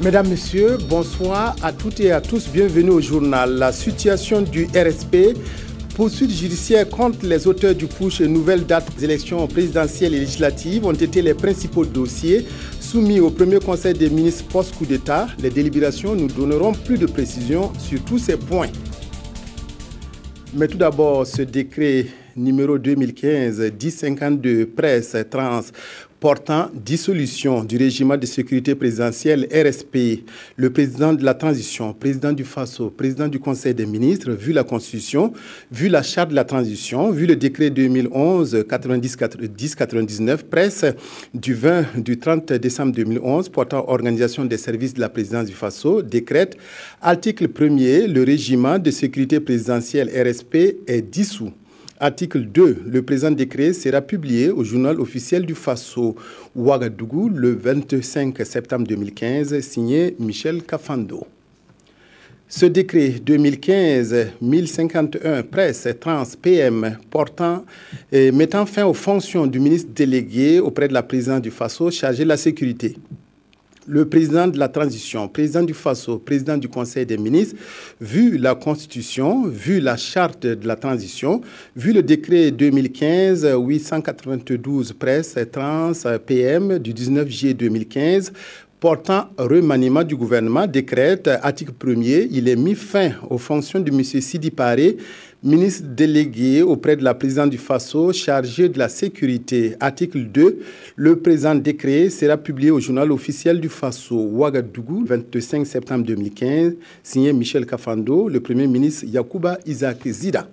Mesdames, Messieurs, bonsoir à toutes et à tous. Bienvenue au journal. La situation du RSP, poursuite judiciaire contre les auteurs du push et nouvelles dates des élections présidentielles et législatives ont été les principaux dossiers soumis au premier conseil des ministres post-coup d'État. Les délibérations nous donneront plus de précisions sur tous ces points. Mais tout d'abord, ce décret numéro 2015-1052 presse trans portant dissolution du régime de sécurité présidentielle RSP. Le président de la transition, président du FASO, président du Conseil des ministres, vu la Constitution, vu la charte de la transition, vu le décret 2011-90-99 presse du 30 décembre 2011 portant organisation des services de la présidence du FASO, décrète, article 1er, le régime de sécurité présidentielle RSP est dissous. Article 2. Le présent décret sera publié au journal officiel du FASO, Ouagadougou, le 25 septembre 2015, signé Michel Kafando. Ce décret 2015-1051 presse trans PM portant et mettant fin aux fonctions du ministre délégué auprès de la présidence du FASO chargé de la sécurité. Le président de la transition, président du FASO, président du Conseil des ministres, vu la Constitution, vu la charte de la transition, vu le décret 2015-892 presse trans PM du 19 juillet 2015, portant remaniement du gouvernement, décrète, article 1er, il est mis fin aux fonctions de M. Sidi Paré, ministre délégué auprès de la présidente du FASO, chargé de la sécurité. Article 2, le présent décret sera publié au journal officiel du FASO, Ouagadougou, 25 septembre 2015, signé Michel Kafando, le premier ministre Yacouba Isaac Zida.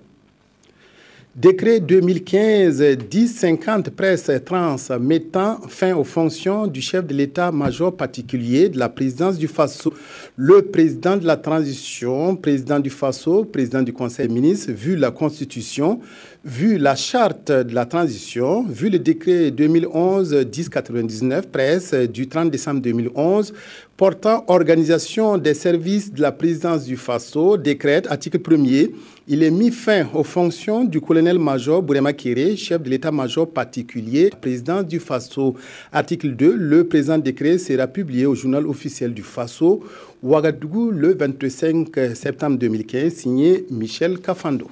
Décret 2015-1050 presse trans mettant fin aux fonctions du chef de l'état-major particulier de la présidence du FASO. Le président de la transition, président du FASO, président du Conseil des ministres, vu la Constitution, vu la charte de la transition, vu le décret 2011-1099 presse du 30 décembre 2011, portant organisation des services de la présidence du FASO, décrète, article 1er, il est mis fin aux fonctions du colonel-major Bourema Kéré, chef de l'état-major particulier, président du FASO. Article 2, le présent décret sera publié au journal officiel du FASO, Ouagadougou, le 25 septembre 2015, signé Michel Kafando.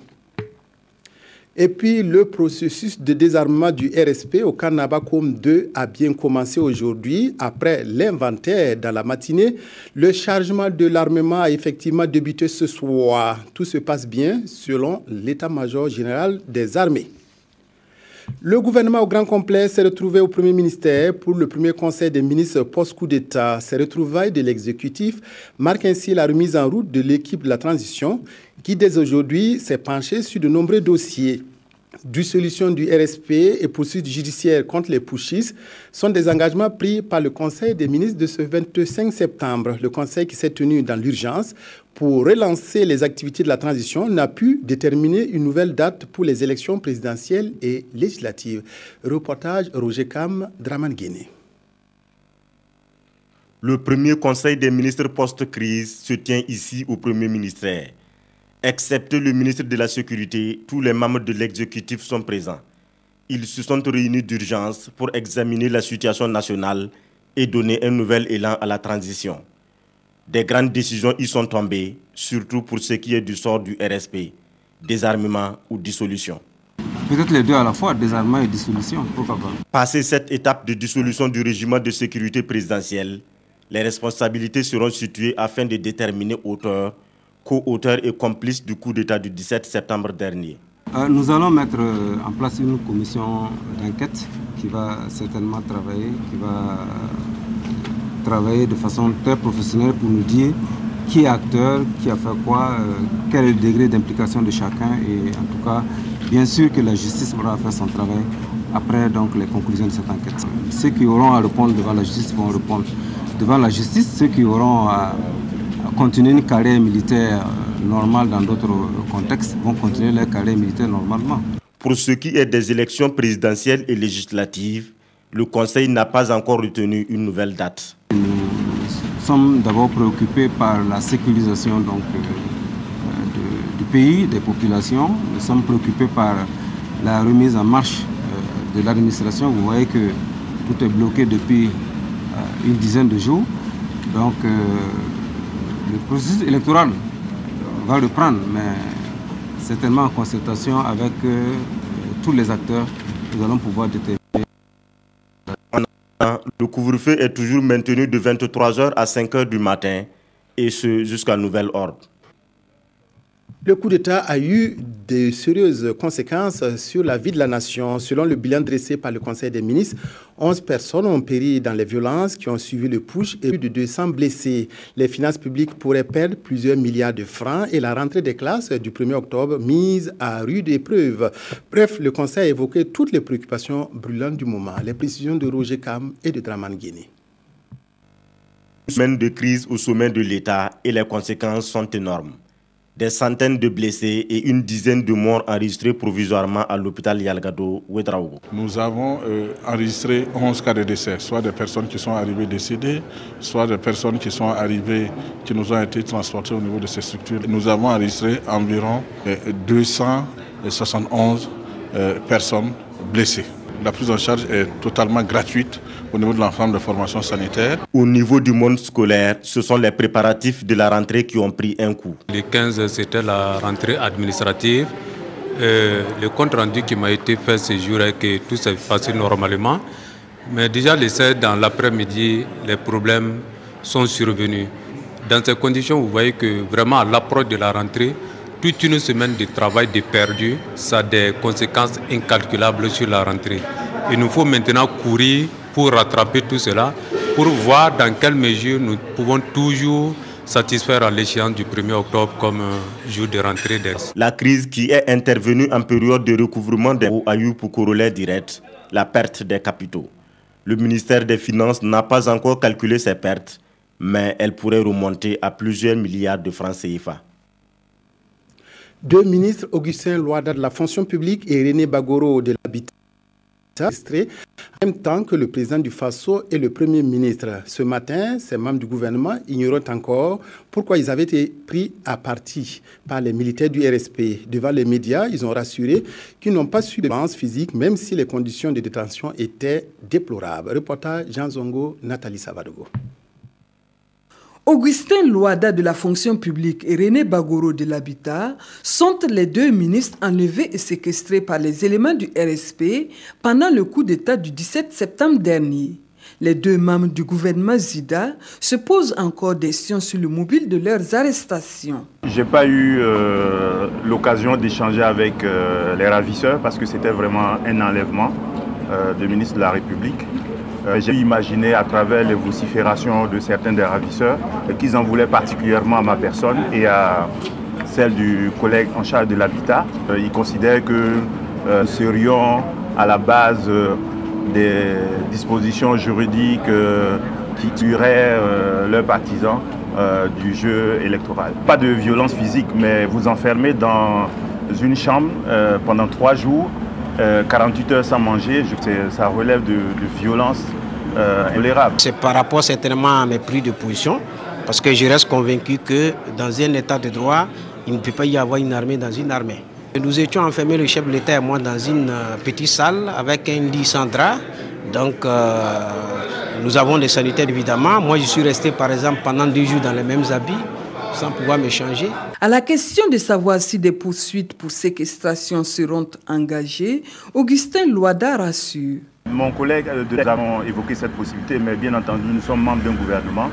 Et puis, le processus de désarmement du RSP au Canabakom 2 a bien commencé aujourd'hui. Après l'inventaire dans la matinée, le chargement de l'armement a effectivement débuté ce soir. Tout se passe bien selon l'état-major général des armées. Le gouvernement au grand complet s'est retrouvé au Premier ministère pour le premier conseil des ministres post-coup d'État. Ces retrouvailles de l'exécutif marquent ainsi la remise en route de l'équipe de la transition qui, dès aujourd'hui, s'est penchée sur de nombreux dossiers. Dissolution du RSP et poursuites judiciaires contre les pushistes sont des engagements pris par le Conseil des ministres de ce 25 septembre. Le Conseil qui s'est tenu dans l'urgence pour relancer les activités de la transition n'a pu déterminer une nouvelle date pour les élections présidentielles et législatives. Reportage Roger Kam, Draman Guinée. Le premier Conseil des ministres post-crise se tient ici au Premier ministère. Excepté le ministre de la Sécurité, tous les membres de l'exécutif sont présents. Ils se sont réunis d'urgence pour examiner la situation nationale et donner un nouvel élan à la transition. Des grandes décisions y sont tombées, surtout pour ce qui est du sort du RSP, désarmement ou dissolution. Peut-être les deux à la fois, désarmement et dissolution, pourquoi pas. Passé cette étape de dissolution du régime de sécurité présidentielle, les responsabilités seront situées afin de déterminer auteur, co-auteur et complice du coup d'État du 17 septembre dernier. Nous allons mettre en place une commission d'enquête qui va certainement travailler de façon très professionnelle pour nous dire qui est acteur, qui a fait quoi, quel est le degré d'implication de chacun et en tout cas, bien sûr que la justice pourra faire son travail après donc, les conclusions de cette enquête. Ceux qui auront à répondre devant la justice vont répondre devant la justice, ceux qui auront à continuer une carrière militaire normale dans d'autres contextes vont continuer leur carrière militaire normalement. Pour ce qui est des élections présidentielles et législatives, le Conseil n'a pas encore retenu une nouvelle date. Nous sommes d'abord préoccupés par la sécurisation donc, du pays, des populations. Nous sommes préoccupés par la remise en marche de l'administration. Vous voyez que tout est bloqué depuis une dizaine de jours. Donc le processus électoral va reprendre, mais certainement en concertation avec tous les acteurs, nous allons pouvoir déterminer. Le couvre-feu est toujours maintenu de 23h à 5h du matin, et ce jusqu'à nouvel ordre. Le coup d'État a eu de sérieuses conséquences sur la vie de la nation. Selon le bilan dressé par le Conseil des ministres, 11 personnes ont péri dans les violences qui ont suivi le putsch et plus de 200 blessés. Les finances publiques pourraient perdre plusieurs milliards de francs et la rentrée des classes du 1er octobre mise à rude épreuve. Bref, le Conseil a évoqué toutes les préoccupations brûlantes du moment. Les précisions de Roger Kam et de Draman Guéné. Semaine de crise au sommet de l'État et les conséquences sont énormes. Des centaines de blessés et une dizaine de morts enregistrés provisoirement à l'hôpital Yalgado, Ouedraogo. Nous avons enregistré 11 cas de décès, soit des personnes qui sont arrivées décédées, soit des personnes qui sont arrivées, qui nous ont été transportées au niveau de ces structures. Nous avons enregistré environ 271 personnes blessées. La prise en charge est totalement gratuite au niveau de l'ensemble de formation sanitaire. Au niveau du monde scolaire, ce sont les préparatifs de la rentrée qui ont pris un coup. Le 15, c'était la rentrée administrative. Le compte rendu qui m'a été fait ce jour est que tout s'est passé normalement. Mais déjà, le 16, dans l'après-midi, les problèmes sont survenus. Dans ces conditions, vous voyez que vraiment à l'approche de la rentrée, toute une semaine de travail de perdu, ça a des conséquences incalculables sur la rentrée. Il nous faut maintenant courir pour rattraper tout cela, pour voir dans quelle mesure nous pouvons toujours satisfaire à l'échéance du 1er octobre comme jour de rentrée des. La crise qui est intervenue en période de recouvrement des a eu pour corollaire direct la perte des capitaux. Le ministère des Finances n'a pas encore calculé ces pertes, mais elles pourraient remonter à plusieurs milliards de francs CFA. Deux ministres, Augustin Louada de la fonction publique et René Bagoro de l'habitat, en même temps que le président du Faso et le premier ministre. Ce matin, ces membres du gouvernement ignorent encore pourquoi ils avaient été pris à partie par les militaires du RSP. Devant les médias, ils ont rassuré qu'ils n'ont pas subi de violence physique, même si les conditions de détention étaient déplorables. Reportage Jean Zongo, Nathalie Savadogo. Augustin Louada de la fonction publique et René Bagoro de l'habitat sont les deux ministres enlevés et séquestrés par les éléments du RSP pendant le coup d'État du 17 septembre dernier. Les deux membres du gouvernement Zida se posent encore des questions sur le mobile de leurs arrestations. Je n'ai pas eu l'occasion d'échanger avec les ravisseurs parce que c'était vraiment un enlèvement de ministre de la République. J'ai imaginé à travers les vociférations de certains des ravisseurs qu'ils en voulaient particulièrement à ma personne et à celle du collègue en charge de l'habitat. Ils considèrent que nous serions à la base des dispositions juridiques qui tueraient leurs partisans du jeu électoral. Pas de violence physique, mais vous enfermez dans une chambre pendant 3 jours. 48 heures sans manger, ça relève de violence intolérable. C'est par rapport certainement à mes prises de position, parce que je reste convaincu que dans un état de droit, il ne peut pas y avoir une armée dans une armée. Nous étions enfermés, le chef de l'État et moi, dans une petite salle avec un lit sans drap. Donc nous avons des sanitaires évidemment. Moi je suis resté par exemple pendant 2 jours dans les mêmes habits, sans pouvoir me changer. À la question de savoir si des poursuites pour séquestration seront engagées, Augustin Louada rassure. Mon collègue, nous avons évoqué cette possibilité, mais bien entendu, nous sommes membres d'un gouvernement.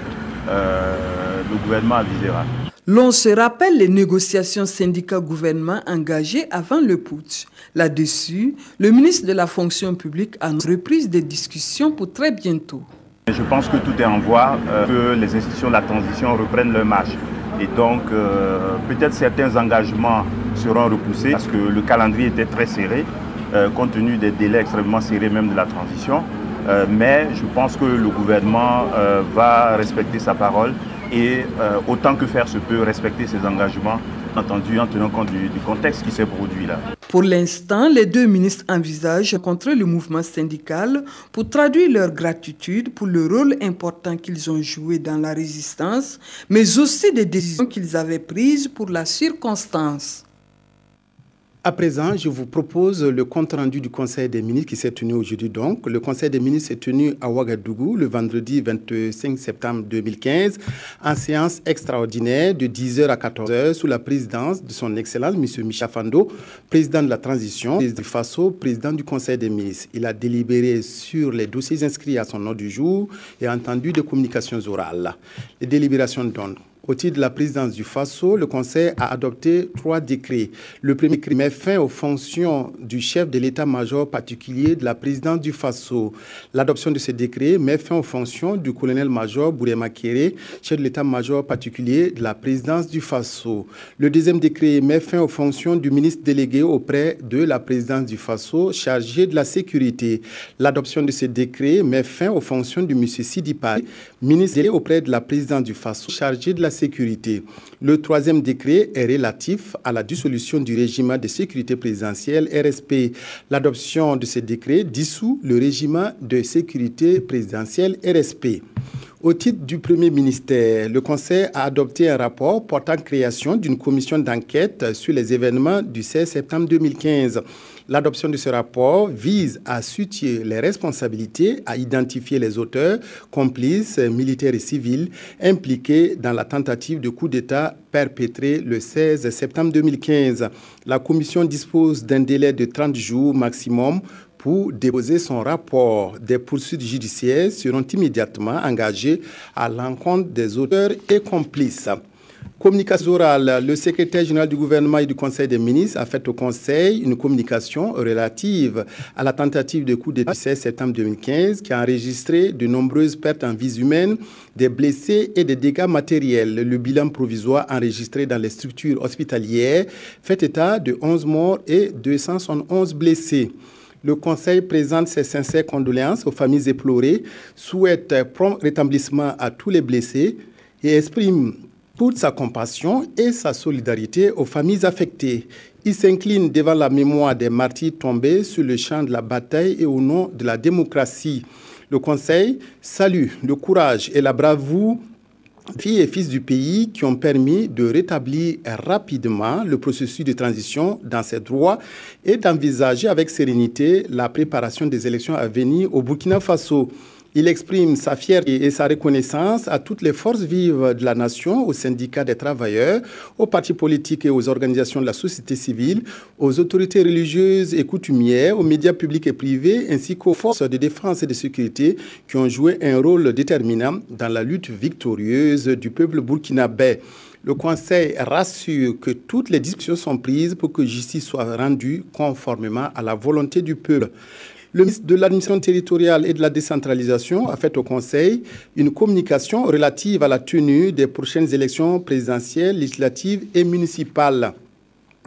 Le gouvernement avisera. L'on se rappelle les négociations syndicat-gouvernement engagées avant le putsch. Là-dessus, le ministre de la fonction publique a repris des discussions pour très bientôt. Je pense que tout est en voie, que les institutions de la transition reprennent leur marche. Et donc, peut-être certains engagements seront repoussés parce que le calendrier était très serré, compte tenu des délais extrêmement serrés même de la transition. Mais je pense que le gouvernement va respecter sa parole et autant que faire se peut respecter ses engagements, entendu en tenant compte du contexte qui s'est produit là. Pour l'instant, les deux ministres envisagent de rencontrer le mouvement syndical pour traduire leur gratitude pour le rôle important qu'ils ont joué dans la résistance, mais aussi des décisions qu'ils avaient prises pour la circonstance. À présent, je vous propose le compte-rendu du Conseil des ministres qui s'est tenu aujourd'hui. Donc, le Conseil des ministres s'est tenu à Ouagadougou le vendredi 25 septembre 2015 en séance extraordinaire de 10h à 14h sous la présidence de son Excellence M. Michel Fando, président de la transition, président du FASO, président du Conseil des ministres. Il a délibéré sur les dossiers inscrits à son ordre du jour et a entendu des communications orales. Les délibérations donnent. Au titre de la présidence du FASO, le Conseil a adopté 3 décrets. Le premier décret met fin aux fonctions du chef de l'état-major particulier de la présidence du FASO. L'adoption de ce décret met fin aux fonctions du colonel-major Bourema Kéré, chef de l'état-major particulier de la présidence du FASO. Le deuxième décret met fin aux fonctions du ministre délégué auprès de la présidence du FASO, chargé de la sécurité. L'adoption de ce décret met fin aux fonctions du M. Sidi Pari, ministre délégué auprès de la présidence du FASO, chargé de la sécurité. Le troisième décret est relatif à la dissolution du régime de sécurité présidentielle RSP. L'adoption de ce décret dissout le régime de sécurité présidentielle RSP. Au titre du Premier ministère, le Conseil a adopté un rapport portant création d'une commission d'enquête sur les événements du 16 septembre 2015. L'adoption de ce rapport vise à situer les responsabilités, à identifier les auteurs, complices, militaires et civils impliqués dans la tentative de coup d'État perpétrée le 16 septembre 2015. La commission dispose d'un délai de 30 jours maximum pour déposer son rapport. Des poursuites judiciaires seront immédiatement engagées à l'encontre des auteurs et complices. Communication orale. Le secrétaire général du gouvernement et du Conseil des ministres a fait au Conseil une communication relative à la tentative de coup d'État du 16 septembre 2015 qui a enregistré de nombreuses pertes en vies humaines, des blessés et des dégâts matériels. Le bilan provisoire enregistré dans les structures hospitalières fait état de 11 morts et 271 blessés. Le Conseil présente ses sincères condoléances aux familles éplorées, souhaite prompt rétablissement à tous les blessés et exprime toute sa compassion et sa solidarité aux familles affectées. Il s'incline devant la mémoire des martyrs tombés sur le champ de la bataille et au nom de la démocratie. Le Conseil salue le courage et la bravoure des filles et fils du pays qui ont permis de rétablir rapidement le processus de transition dans ses droits et d'envisager avec sérénité la préparation des élections à venir au Burkina Faso. Il exprime sa fierté et sa reconnaissance à toutes les forces vives de la nation, aux syndicats des travailleurs, aux partis politiques et aux organisations de la société civile, aux autorités religieuses et coutumières, aux médias publics et privés, ainsi qu'aux forces de défense et de sécurité qui ont joué un rôle déterminant dans la lutte victorieuse du peuple burkinabé. Le Conseil rassure que toutes les discussions sont prises pour que justice soit rendue conformément à la volonté du peuple. Le ministre de l'Administration territoriale et de la décentralisation a fait au Conseil une communication relative à la tenue des prochaines élections présidentielles, législatives et municipales.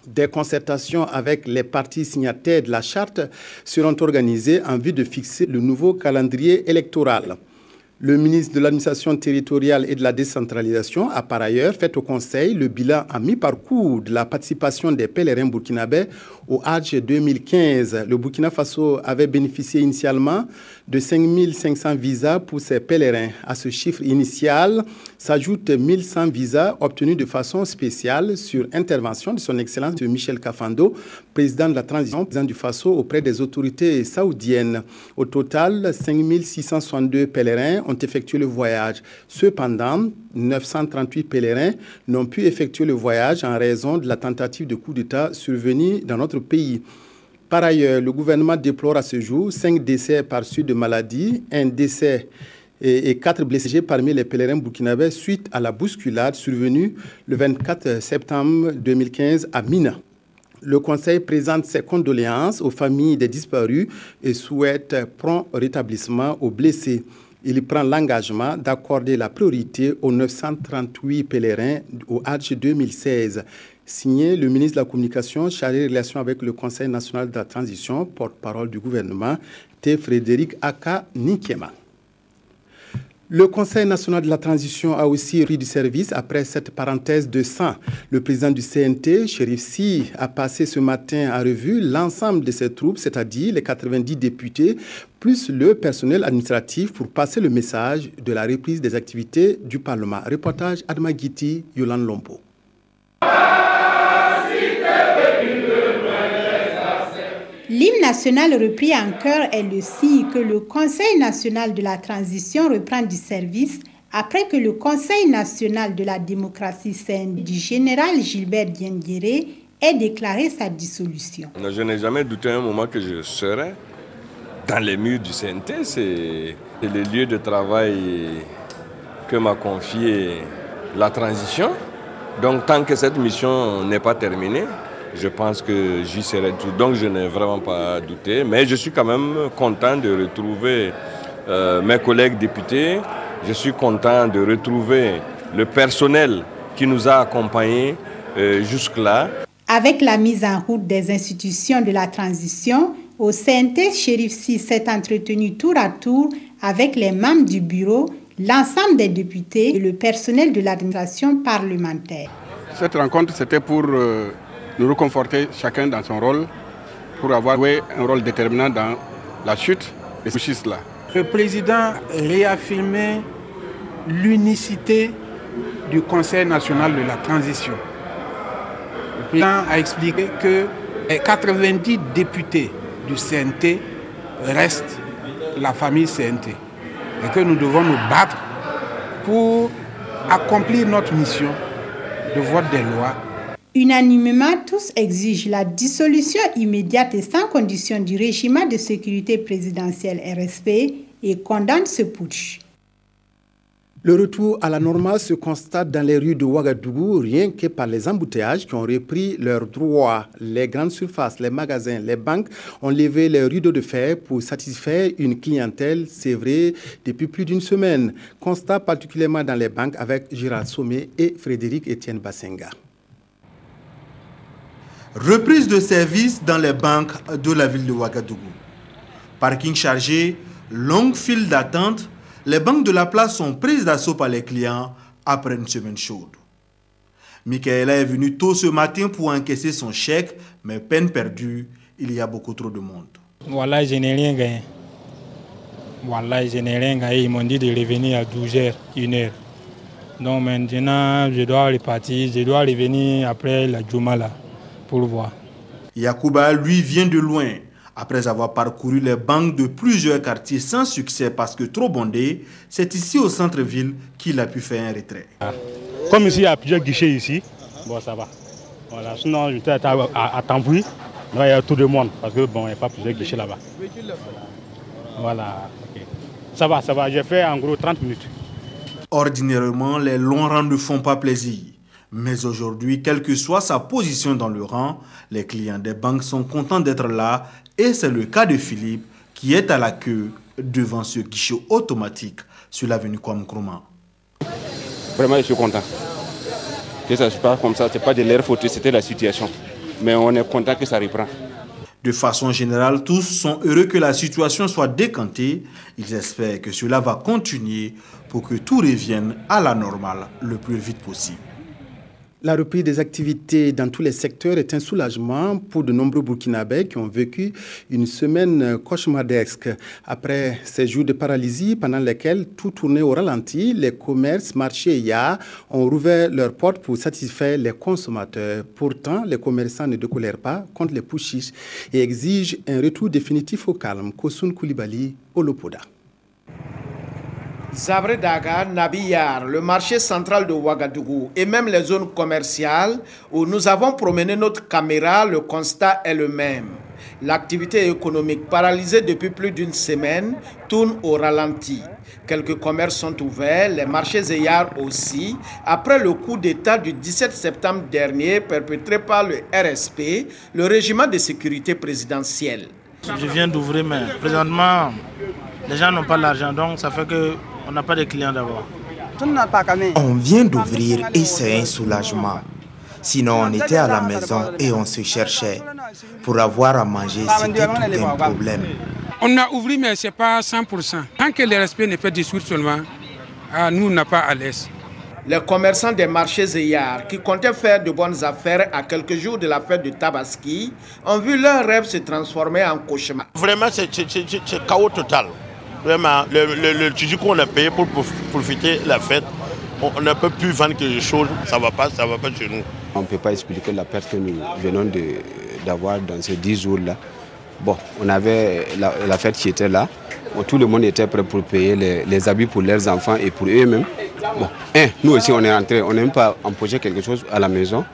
Des concertations avec les partis signataires de la charte seront organisées en vue de fixer le nouveau calendrier électoral. Le ministre de l'Administration territoriale et de la décentralisation a par ailleurs fait au Conseil le bilan à mi-parcours de la participation des pèlerins burkinabés au Hajj 2015. Le Burkina Faso avait bénéficié initialement de 5 500 visas pour ses pèlerins. À ce chiffre initial s'ajoutent 1 100 visas obtenus de façon spéciale sur intervention de son Excellence Michel Kafando, président de la transition, président du Faso auprès des autorités saoudiennes. Au total, 5 662 pèlerins ont effectué le voyage. Cependant, 938 pèlerins n'ont pu effectuer le voyage en raison de la tentative de coup d'État survenue dans notre pays. Par ailleurs, le gouvernement déplore à ce jour 5 décès par suite de maladie, 1 décès et 4 blessés parmi les pèlerins burkinabés suite à la bousculade survenue le 24 septembre 2015 à Mina. Le Conseil présente ses condoléances aux familles des disparus et souhaite prompt rétablissement aux blessés. Il prend l'engagement d'accorder la priorité aux 938 pèlerins au Hajj 2016. Signé le ministre de la Communication chargé des relations avec le Conseil national de la transition, porte-parole du gouvernement, T. Frédéric Aka Nikema. Le Conseil national de la transition a aussi repris du service après cette parenthèse de sang. Le président du CNT, Chérif Sy, a passé ce matin en revue l'ensemble de ses troupes, c'est-à-dire les 90 députés, plus le personnel administratif pour passer le message de la reprise des activités du Parlement. Reportage Adma Guiti, Yolande Lompo. L'hymne national repris en chœur est le signe que le Conseil national de la transition reprend du service après que le Conseil national de la démocratie saine du général Gilbert Diendéré ait déclaré sa dissolution. Je n'ai jamais douté un moment que je serais dans les murs du CNT. C'est le lieu de travail que m'a confié la transition. Donc tant que cette mission n'est pas terminée, je pense que j'y serai tout. Donc je n'ai vraiment pas douté. Mais je suis quand même content de retrouver mes collègues députés. Je suis content de retrouver le personnel qui nous a accompagnés jusque-là. Avec la mise en route des institutions de la transition, au CNT, Chérif Sy s'est entretenu tour à tour avec les membres du bureau, l'ensemble des députés et le personnel de l'administration parlementaire. Cette rencontre, c'était pour nous reconforter chacun dans son rôle, pour avoir joué un rôle déterminant dans la chute de ce schisme-là. Le président réaffirmait l'unicité du Conseil national de la transition. Le président a expliqué que les 90 députés du CNT restent la famille CNT et que nous devons nous battre pour accomplir notre mission de vote des lois. Unanimement, tous exigent la dissolution immédiate et sans condition du régime de sécurité présidentielle RSP et condamnent ce putsch. Le retour à la normale se constate dans les rues de Ouagadougou, rien que par les embouteillages qui ont repris leurs droits. Les grandes surfaces, les magasins, les banques ont levé les rideaux de fer pour satisfaire une clientèle, c'est vrai, depuis plus d'une semaine. Constat particulièrement dans les banques avec Gérald Sommet et Frédéric Etienne Bassenga. Reprise de service dans les banques de la ville de Ouagadougou. Parking chargé, longue file d'attente, les banques de la place sont prises d'assaut par les clients après une semaine chaude. Michaela est venue tôt ce matin pour encaisser son chèque, mais peine perdue, il y a beaucoup trop de monde. Voilà, je n'ai rien gagné. Voilà, je n'ai rien gagné. Ils m'ont dit de revenir à 12h, 1h. Donc maintenant, je dois repartir, je dois revenir après la Djouma là, pour voir. Yacouba, lui, vient de loin. Après avoir parcouru les banques de plusieurs quartiers sans succès parce que trop bondés, c'est ici au centre-ville qu'il a pu faire un retrait. Comme ici, il y a plusieurs guichets ici, bon ça va. Voilà, sinon, j'étais à Tambouy, il y a tout le monde parce que bon, il n'y a pas plusieurs guichets là-bas. Voilà, okay. Ça va, j'ai fait en gros 30 minutes. Ordinairement, les longs rangs ne font pas plaisir. Mais aujourd'hui, quelle que soit sa position dans le rang, les clients des banques sont contents d'être là et c'est le cas de Philippe qui est à la queue devant ce guichet automatique sur l'avenue Kwame-Nkrumah. Vraiment, je suis content. Que ça se passe comme ça, ce n'est pas de leur faute, c'était la situation. Mais on est content que ça reprend. De façon générale, tous sont heureux que la situation soit décantée. Ils espèrent que cela va continuer pour que tout revienne à la normale le plus vite possible. La reprise des activités dans tous les secteurs est un soulagement pour de nombreux Burkinabés qui ont vécu une semaine cauchemardesque. Après ces jours de paralysie pendant lesquels tout tournait au ralenti, les commerces, marchés et yachts ont rouvert leurs portes pour satisfaire les consommateurs. Pourtant, les commerçants ne décolèrent pas contre les pushish et exigent un retour définitif au calme. Kosun Koulibaly, Olopoda. Zabré Daga, Nabiyar, le marché central de Ouagadougou et même les zones commerciales où nous avons promené notre caméra, le constat est le même. L'activité économique paralysée depuis plus d'une semaine tourne au ralenti. Quelques commerces sont ouverts, les marchés Zeyar aussi, après le coup d'État du 17 septembre dernier perpétré par le RSP, le régiment de sécurité présidentielle. Je viens d'ouvrir, mais présentement, les gens n'ont pas l'argent, donc ça fait qu'on n'a pas de clients d'abord. On vient d'ouvrir et c'est un soulagement. Sinon, on était à la maison et on se cherchait. Pour avoir à manger, c'était tout un problème. On a ouvert, mais ce n'est pas 100%. Tant que le respect n'est pas dissout seulement, nous, on n'a pas à l'aise. Les commerçants des marchés Zeyar, qui comptaient faire de bonnes affaires à quelques jours de la fête de Tabaski, ont vu leur rêve se transformer en cauchemar. Vraiment, c'est chaos total. Vraiment, le tissu qu'on a payé pour profiter de la fête, on ne peut plus vendre quelque chose, ça ne va pas chez nous. On ne peut pas expliquer la perte que nous venons d'avoir dans ces 10 jours-là. Bon, on avait la fête qui était là. Bon, tout le monde était prêt pour payer les habits pour leurs enfants et pour eux-mêmes. Bon, nous aussi, on est rentrés, on n'a même pas empoché quelque chose à la maison.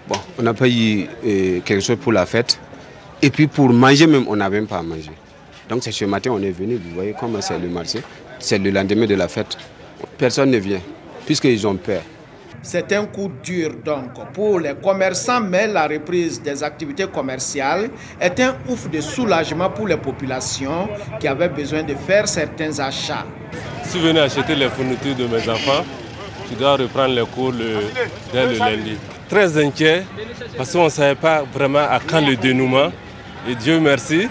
Bon, on n'a pas eu quelque chose pour la fête. Et puis pour manger même, on n'avait même pas à manger. Donc c'est ce matin, on est venu, vous voyez comment c'est le marché. C'est le lendemain de la fête. Personne ne vient, puisqu'ils ont peur. C'est un coup dur donc pour les commerçants, mais la reprise des activités commerciales est un ouf de soulagement pour les populations qui avaient besoin de faire certains achats. Si je venais acheter les fournitures de mes enfants, je dois reprendre les cours dès le lundi. Très inquiet parce qu'on ne savait pas vraiment à quand le dénouement. Et Dieu merci,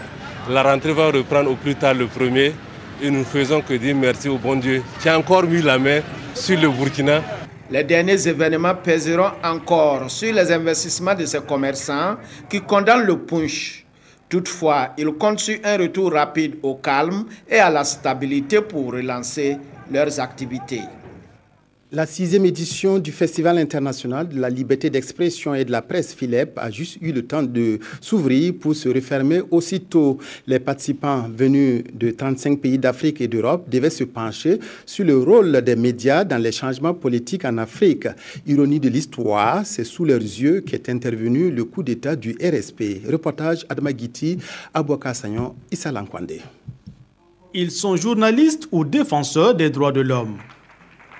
la rentrée va reprendre au plus tard le 1er. Et nous ne faisons que dire merci au bon Dieu qui a encore mis la main sur le Burkina. Les derniers événements pèseront encore sur les investissements de ces commerçants qui condamnent le punch. Toutefois, ils comptent sur un retour rapide au calme et à la stabilité pour relancer leurs activités. La 6e édition du Festival international de la liberté d'expression et de la presse FILEP a juste eu le temps de s'ouvrir pour se refermer aussitôt. Les participants venus de 35 pays d'Afrique et d'Europe devaient se pencher sur le rôle des médias dans les changements politiques en Afrique. Ironie de l'histoire, c'est sous leurs yeux qu'est intervenu le coup d'État du RSP. Reportage Adama Guiti, Abouaka Sagnon, Issa Lankwande. Ils sont journalistes ou défenseurs des droits de l'homme.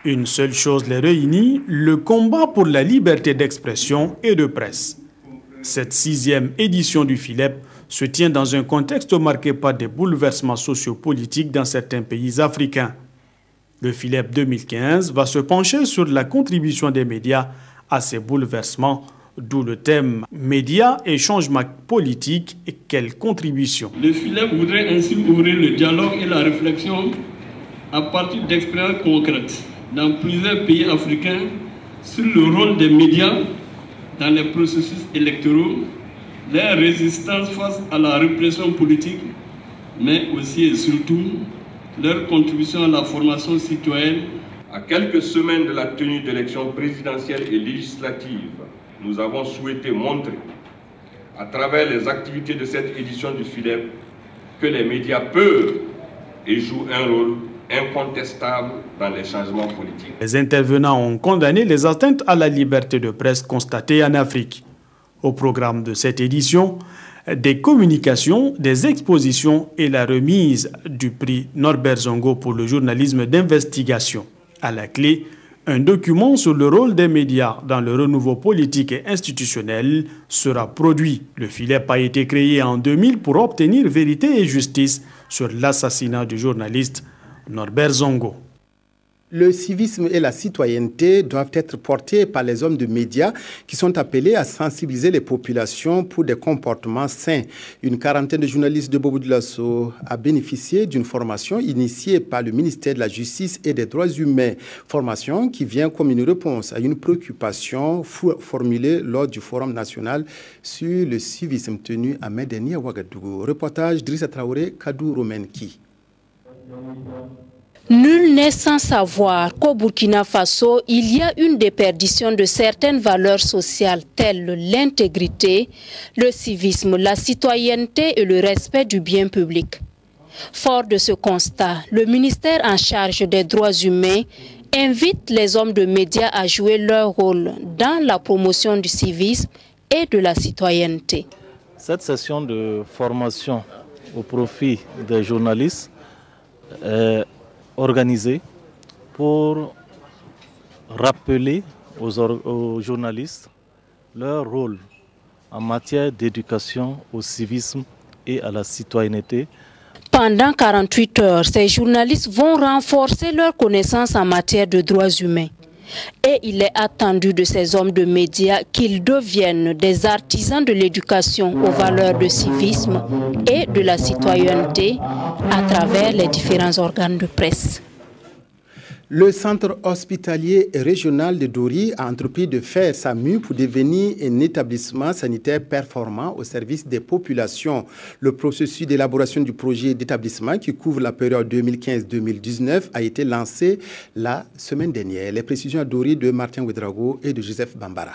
Une seule chose les réunit, le combat pour la liberté d'expression et de presse. Cette 6e édition du FILEP se tient dans un contexte marqué par des bouleversements sociopolitiques dans certains pays africains. Le FILEP 2015 va se pencher sur la contribution des médias à ces bouleversements, d'où le thème « Médias et changements politiques et quelle contribution ?» Le FILEP voudrait ainsi ouvrir le dialogue et la réflexion à partir d'expériences concrètes dans plusieurs pays africains sur le rôle des médias dans les processus électoraux, leur résistance face à la répression politique, mais aussi et surtout leur contribution à la formation citoyenne. À quelques semaines de la tenue d'élections présidentielles et législatives, nous avons souhaité montrer, à travers les activités de cette édition du FILEP, que les médias peuvent et jouent un rôle incontestable dans les changements politiques. Les intervenants ont condamné les atteintes à la liberté de presse constatées en Afrique. Au programme de cette édition, des communications, des expositions et la remise du prix Norbert Zongo pour le journalisme d'investigation. À la clé, un document sur le rôle des médias dans le renouveau politique et institutionnel sera produit. Le FILEP a été créé en 2000 pour obtenir vérité et justice sur l'assassinat du journaliste Norbert Zongo. Le civisme et la citoyenneté doivent être portés par les hommes de médias qui sont appelés à sensibiliser les populations pour des comportements sains. Une quarantaine de journalistes de Bobo Dioulasso a bénéficié d'une formation initiée par le ministère de la Justice et des Droits humains. Formation qui vient comme une réponse à une préoccupation formulée lors du Forum national sur le civisme tenu à mai dernier à Ouagadougou. Reportage Drissa Traoré, Kadou Romenki. Nul n'est sans savoir qu'au Burkina Faso, il y a une déperdition de certaines valeurs sociales telles l'intégrité, le civisme, la citoyenneté et le respect du bien public. Fort de ce constat, le ministère en charge des droits humains invite les hommes de médias à jouer leur rôle dans la promotion du civisme et de la citoyenneté. Cette session de formation au profit des journalistes est organisée pour rappeler aux journalistes leur rôle en matière d'éducation au civisme et à la citoyenneté. Pendant 48 heures, ces journalistes vont renforcer leurs connaissances en matière de droits humains. Et il est attendu de ces hommes de médias qu'ils deviennent des artisans de l'éducation aux valeurs de civisme et de la citoyenneté à travers les différents organes de presse. Le centre hospitalier régional de Dori a entrepris de faire sa mue pour devenir un établissement sanitaire performant au service des populations. Le processus d'élaboration du projet d'établissement qui couvre la période 2015-2019 a été lancé la semaine dernière. Les précisions à Dori de Martin Ouedraogo et de Joseph Bambara.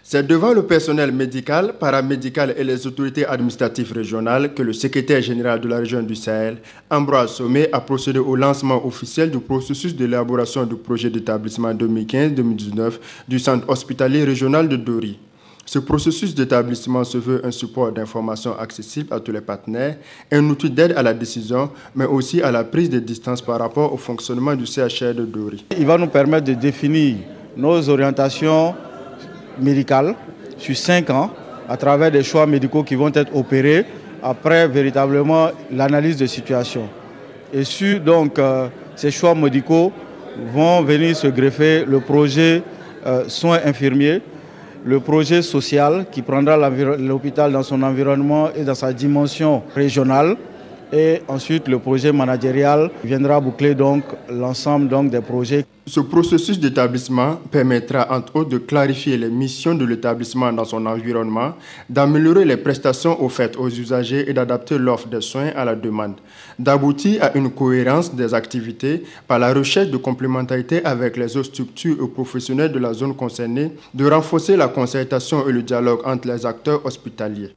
C'est devant le personnel médical, paramédical et les autorités administratives régionales que le secrétaire général de la région du Sahel, Ambroise Somé, a procédé au lancement officiel du processus d'élaboration du projet d'établissement 2015-2019 du centre hospitalier régional de Dori. Ce processus d'établissement se veut un support d'information accessible à tous les partenaires, un outil d'aide à la décision, mais aussi à la prise de distance par rapport au fonctionnement du CHR de Dori. Il va nous permettre de définir nos orientations médicales sur 5 ans à travers des choix médicaux qui vont être opérés après véritablement l'analyse de situation. Et sur donc ces choix médicaux vont venir se greffer le projet soins infirmiers, le projet social qui prendra l'hôpital dans son environnement et dans sa dimension régionale, et ensuite le projet managérial viendra boucler donc l'ensemble des projets. Ce processus d'établissement permettra entre autres de clarifier les missions de l'établissement dans son environnement, d'améliorer les prestations offertes aux usagers et d'adapter l'offre de soins à la demande, d'aboutir à une cohérence des activités par la recherche de complémentarité avec les autres structures et professionnels de la zone concernée, de renforcer la concertation et le dialogue entre les acteurs hospitaliers.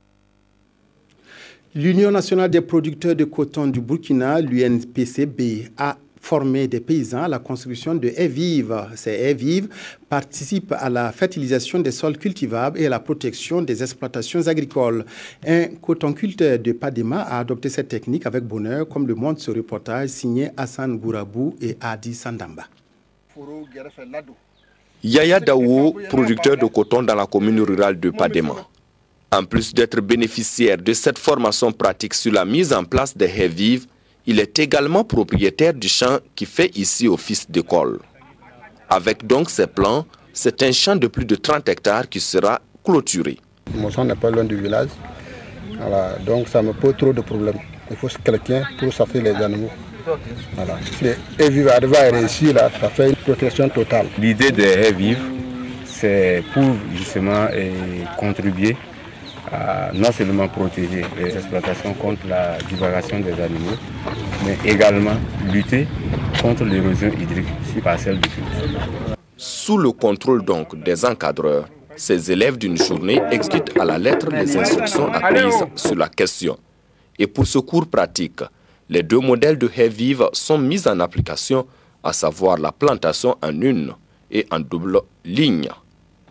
L'Union nationale des producteurs de coton du Burkina, l'UNPCB, a formé des paysans à la construction de haies vives. Ces haies vives participent à la fertilisation des sols cultivables et à la protection des exploitations agricoles. Un cotonculteur de Padema a adopté cette technique avec bonheur, comme le montre ce reportage signé Hassan Gourabou et Adi Sandamba. Yaya Dawo, producteur de coton dans la commune rurale de Padema. En plus d'être bénéficiaire de cette formation pratique sur la mise en place des haies vives, il est également propriétaire du champ qui fait ici office d'école. Avec donc ses plans, c'est un champ de plus de 30 hectares qui sera clôturé. Mon champ n'est pas loin du village, voilà, donc ça me pose trop de problèmes. Il faut quelqu'un pour sortir les animaux. Voilà. Si les haies vives arrivent à réussir, là, ça fait une protection totale. L'idée des haies vives, c'est pour justement contribuer à non seulement protéger les exploitations contre la divagation des animaux, mais également lutter contre l'érosion hydrique sur parcelles de culture. Sous le contrôle donc des encadreurs, ces élèves d'une journée exécutent à la lettre les instructions apprises sur la question. Et pour ce cours pratique, les 2 modèles de haies vives sont mis en application, à savoir la plantation en une et en double ligne.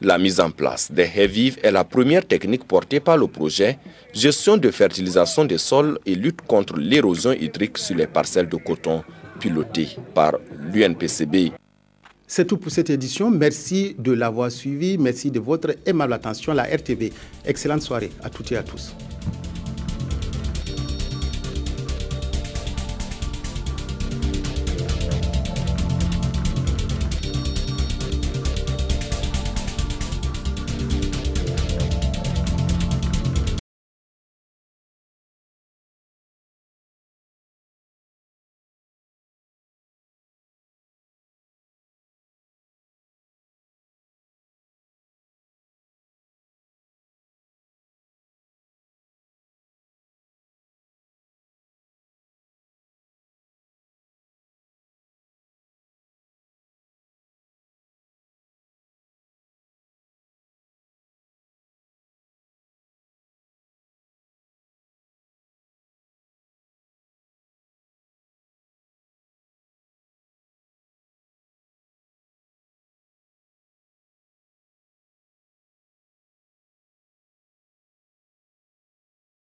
La mise en place des haies vives est la première technique portée par le projet Gestion de fertilisation des sols et lutte contre l'érosion hydrique sur les parcelles de coton pilotées par l'UNPCB. C'est tout pour cette édition. Merci de l'avoir suivi. Merci de votre aimable attention à la RTV. Excellente soirée à toutes et à tous.